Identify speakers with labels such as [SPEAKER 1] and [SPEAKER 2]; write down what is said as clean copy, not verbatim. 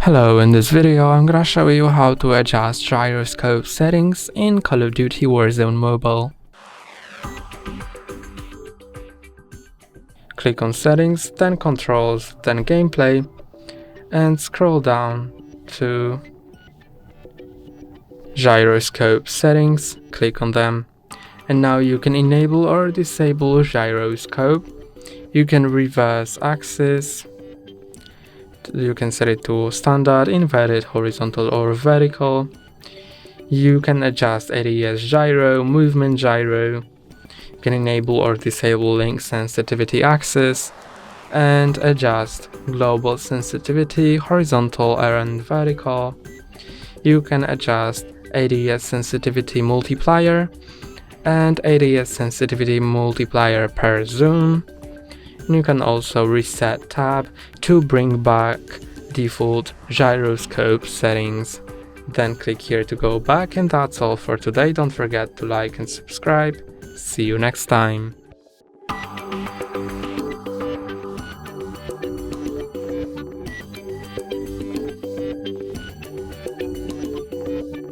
[SPEAKER 1] Hello, in this video I'm gonna show you how to adjust gyroscope settings in Call of Duty Warzone Mobile. Click on Settings, then Controls, then Gameplay, and scroll down to Gyroscope Settings, click on them, and now you can enable or disable gyroscope. You can reverse axis. You can set it to standard, inverted, horizontal or vertical. You can adjust ADS gyro, movement gyro. You can enable or disable link sensitivity axis and adjust global sensitivity, horizontal and vertical. You can adjust ADS sensitivity multiplier and ADS sensitivity multiplier per zoom. You can also reset tab to bring back default gyroscope settings. Then click here to go back, and that's all for today. Don't forget to like and subscribe. See you next time.